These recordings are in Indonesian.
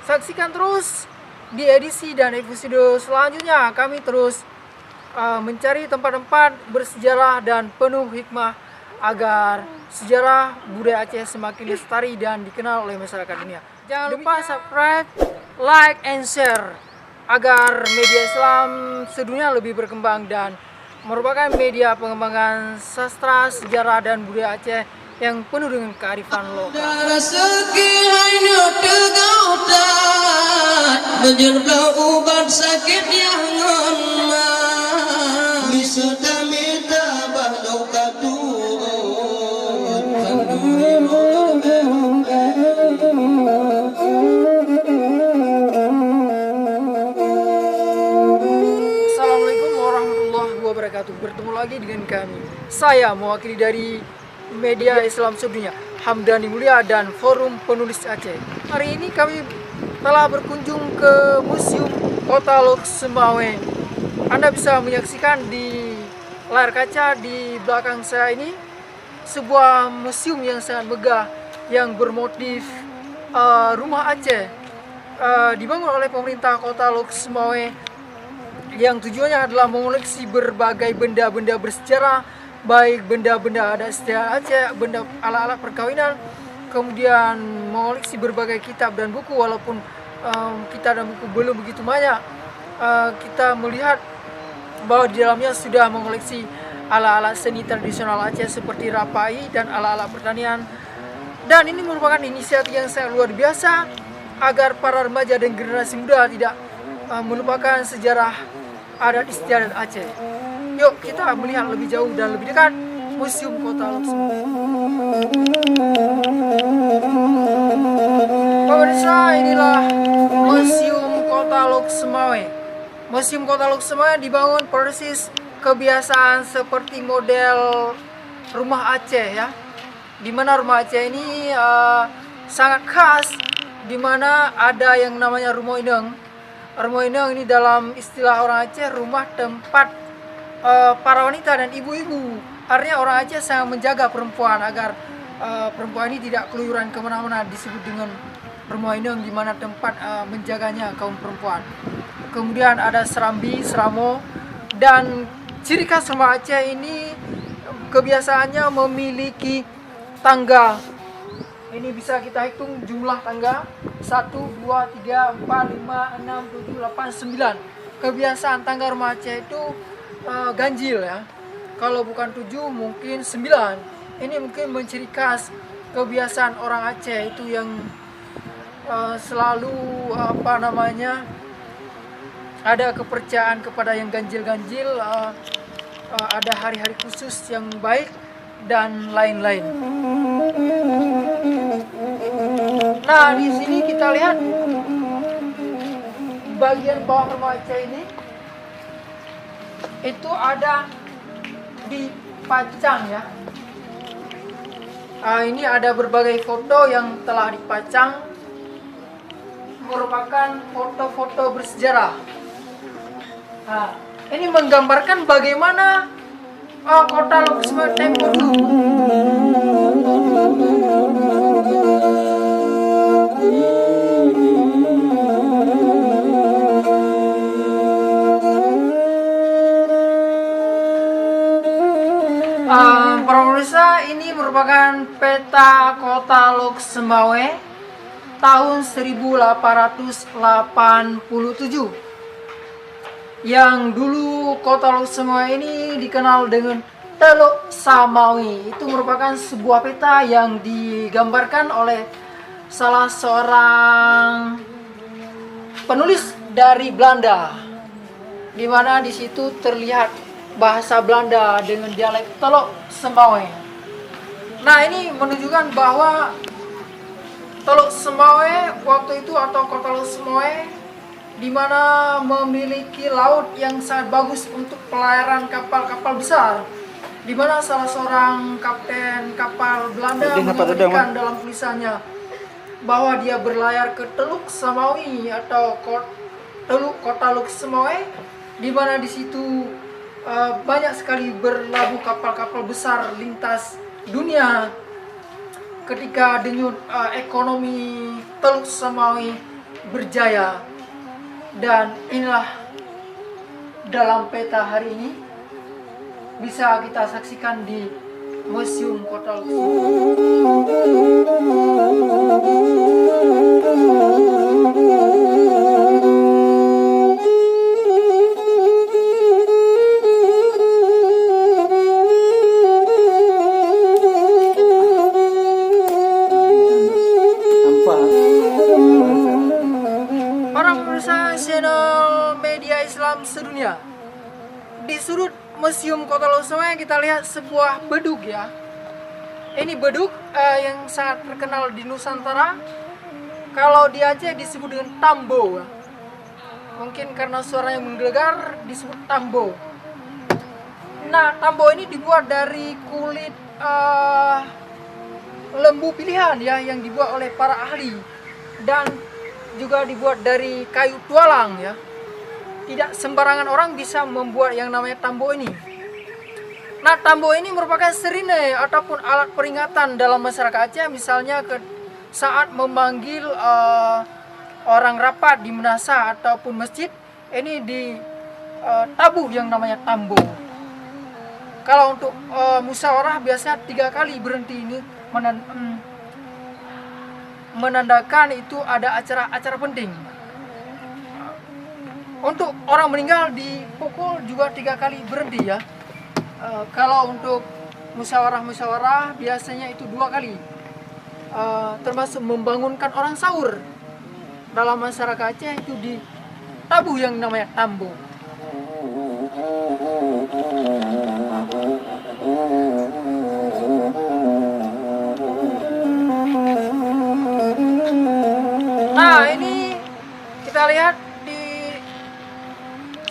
Saksikan terus di edisi dan episode selanjutnya. Kami terus mencari tempat-tempat bersejarah dan penuh hikmah agar sejarah budaya Aceh semakin lestari dan dikenal oleh masyarakat dunia. Jangan lupa subscribe, like, and share agar media Islam sedunia lebih berkembang dan merupakan media pengembangan sastra, sejarah, dan budaya Aceh yang penuh dengan kearifan lokal. Assalamualaikum warahmatullahi wabarakatuh. Bertemu lagi dengan kami. Saya mewakili dari media Islam sedunia, Hamdani Mulia dan Forum Penulis Aceh. Hari ini kami telah berkunjung ke Museum Kota Lok Semawe. Anda bisa menyaksikan di layar kaca di belakang saya ini sebuah museum yang sangat megah yang bermotif rumah Aceh, dibangun oleh pemerintah Kota Lok Semawe yang tujuannya adalah mengoleksi berbagai benda-benda bersejarah, baik benda-benda adat sejarah Aceh, benda alat-alat perkawinan, kemudian mengoleksi berbagai kitab dan buku. Walaupun kitab dan buku belum begitu banyak, kita melihat bahwa di dalamnya sudah mengoleksi alat-alat seni tradisional Aceh seperti rapai dan alat-alat pertanian. Dan ini merupakan inisiatif yang sangat luar biasa agar para remaja dan generasi muda tidak melupakan sejarah adat istiadat Aceh. Yuk kita melihat lebih jauh dan lebih dekat Museum Kota Lok Semawe. Pemirsa, inilah Museum Kota Lok Semawe. Museum Kota Lok Semawe dibangun persis kebiasaan seperti model rumah Aceh ya. Dimana rumah Aceh ini sangat khas, dimana ada yang namanya rumah indeng. Rumah indeng ini dalam istilah orang Aceh rumah tempat para wanita dan ibu-ibu. Artinya orang Aceh sangat menjaga perempuan agar perempuan ini tidak keluyuran kemana-mana. Disebut dengan rumah indeng, di mana tempat menjaganya kaum perempuan. Kemudian ada serambi, seramo, dan ciri khas rumah Aceh ini kebiasaannya memiliki tangga. Ini bisa kita hitung jumlah tangga 1, 2, 3, 4, 5, 6, 7, 8, 9. Kebiasaan tangga rumah Aceh itu ganjil ya. Kalau bukan 7 mungkin 9. Ini mungkin menciri khas kebiasaan orang Aceh itu yang selalu ada kepercayaan kepada yang ganjil-ganjil, ada hari-hari khusus yang baik dan lain-lain. Nah, di sini kita lihat bagian bawah rumah Aceh ini itu ada dipajang ya. Ini ada berbagai foto yang telah dipajang, merupakan foto-foto bersejarah. Nah, ini menggambarkan bagaimana Kota Lok Semawe tempo dulu. Para pemirsa, ini merupakan peta Kota Lok Semawe tahun 1887. Yang dulu Kota Lok Semawe ini dikenal dengan Teluk Samawi. Itu merupakan sebuah peta yang digambarkan oleh salah seorang penulis dari Belanda, di mana di situ terlihat bahasa Belanda dengan dialek Teluk Semawe. Nah, ini menunjukkan bahwa Teluk Semawe waktu itu atau Kota Lok Semawe di mana memiliki laut yang sangat bagus untuk pelayaran kapal-kapal besar, di mana salah seorang kapten kapal Belanda menyebutkan dalam tulisannya bahwa dia berlayar ke Teluk Samawi atau Teluk Kota Lok Semawe, di mana di situ banyak sekali berlabuh kapal-kapal besar lintas dunia. Ketika denyut ekonomi Teluk Samawi berjaya. Dan inilah dalam peta hari ini bisa kita saksikan di Museum Kota Luxembourg. Para pemirsa channel media Islam sedunia, di sudut Museum Kota Luxembourg kita lihat sebuah beduk ya. Ini beduk yang sangat terkenal di Nusantara. Kalau di Aceh disebut dengan tambo. Mungkin karena suaranya menggelegar disebut tambo. Nah, tambo ini dibuat dari kulit lembu pilihan ya, yang dibuat oleh para ahli, dan juga dibuat dari kayu tualang ya. Tidak sembarangan orang bisa membuat yang namanya tambo ini. Nah, tambo ini merupakan serine ataupun alat peringatan dalam masyarakat Aceh, misalnya saat memanggil orang rapat di menasa ataupun masjid, ini ditabuh yang namanya tambo. Kalau untuk musyawarah biasanya 3 kali berhenti, ini menandakan itu ada acara-acara penting. Untuk orang meninggal dipukul juga 3 kali berhenti ya. Kalau untuk musyawarah biasanya itu 2 kali. Termasuk membangunkan orang sahur dalam masyarakat Aceh itu ditabuh yang namanya tambo. Nah, ini kita lihat di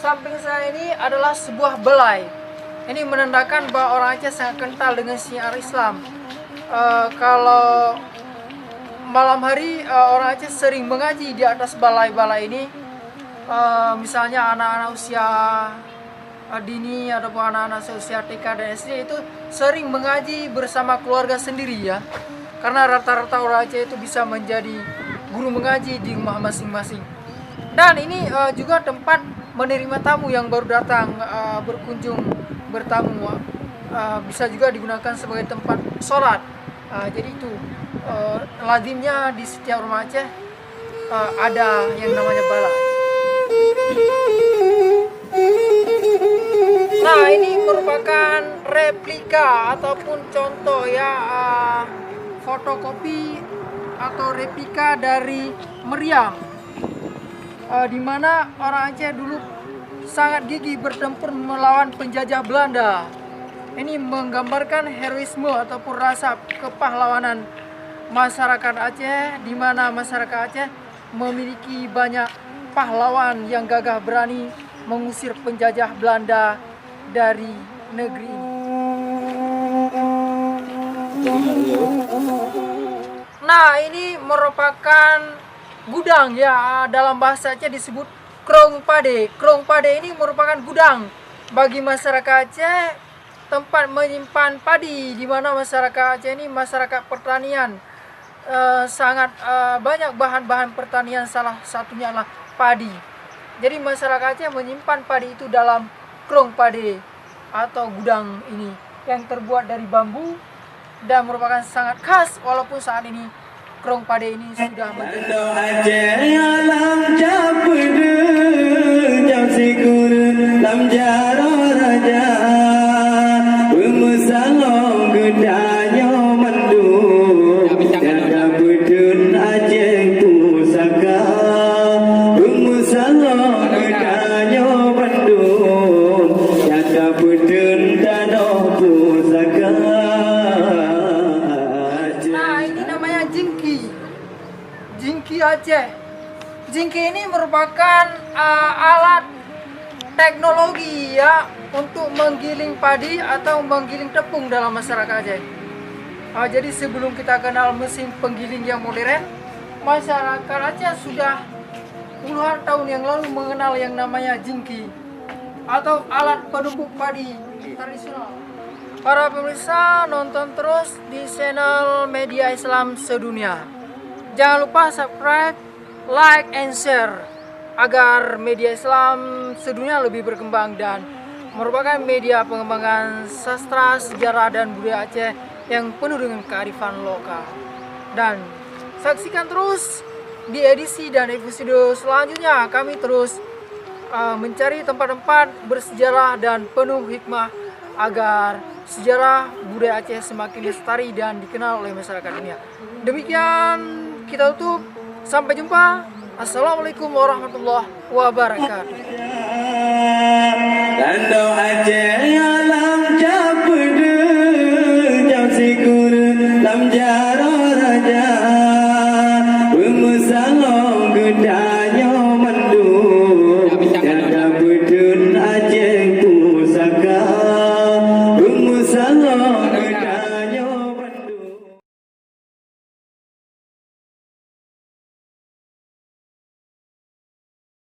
samping saya ini adalah sebuah belai. Ini menandakan bahwa orang Aceh sangat kental dengan syiar Islam. Kalau malam hari orang Aceh sering mengaji di atas balai-balai ini. Misalnya anak-anak usia dini ataupun anak-anak usia TK dan SD itu sering mengaji bersama keluarga sendiri ya. Karena rata-rata orang Aceh itu bisa menjadi guru mengaji di rumah masing-masing. Dan ini juga tempat menerima tamu yang baru datang berkunjung bertamu. Bisa juga digunakan sebagai tempat sholat. Jadi itu lazimnya di setiap rumah Aceh ada yang namanya balai. Nah, ini merupakan replika ataupun contoh ya, fotokopi atau replika dari meriam, di mana orang Aceh dulu sangat gigih bertempur melawan penjajah Belanda. Ini menggambarkan heroisme ataupun rasa kepahlawanan masyarakat Aceh, di mana masyarakat Aceh memiliki banyak pahlawan yang gagah berani mengusir penjajah Belanda dari negeri ini. Nah, ini merupakan gudang ya, dalam bahasa Aceh disebut krong pade. Krong pade ini merupakan gudang bagi masyarakat Aceh, tempat menyimpan padi, di mana masyarakat Aceh ini masyarakat pertanian. Sangat banyak bahan-bahan pertanian, salah satunya adalah padi. Jadi masyarakat Aceh menyimpan padi itu dalam krong pade atau gudang ini yang terbuat dari bambu dan merupakan sangat khas, walaupun saat ini krong pade ini sudah menjadi jingki Aceh. Jingki ini merupakan alat teknologi ya untuk menggiling padi atau menggiling tepung dalam masyarakat Aceh. Jadi sebelum kita kenal mesin penggiling yang modern, masyarakat Aceh sudah puluhan tahun yang lalu mengenal yang namanya jingki atau alat penumbuk padi tradisional. Para pemirsa, nonton terus di channel media Islam sedunia. Jangan lupa subscribe, like and share agar media Islam sedunia lebih berkembang dan merupakan media pengembangan sastra, sejarah, dan budaya Aceh yang penuh dengan kearifan lokal. Dan saksikan terus di edisi dan episode selanjutnya, kami terus mencari tempat-tempat bersejarah dan penuh hikmah agar sejarah budaya Aceh semakin lestari dan dikenal oleh masyarakat dunia. Demikian kita tutup. Sampai jumpa. Assalamualaikum warahmatullahi wabarakatuh. Landau Aceh alam jam sikur lam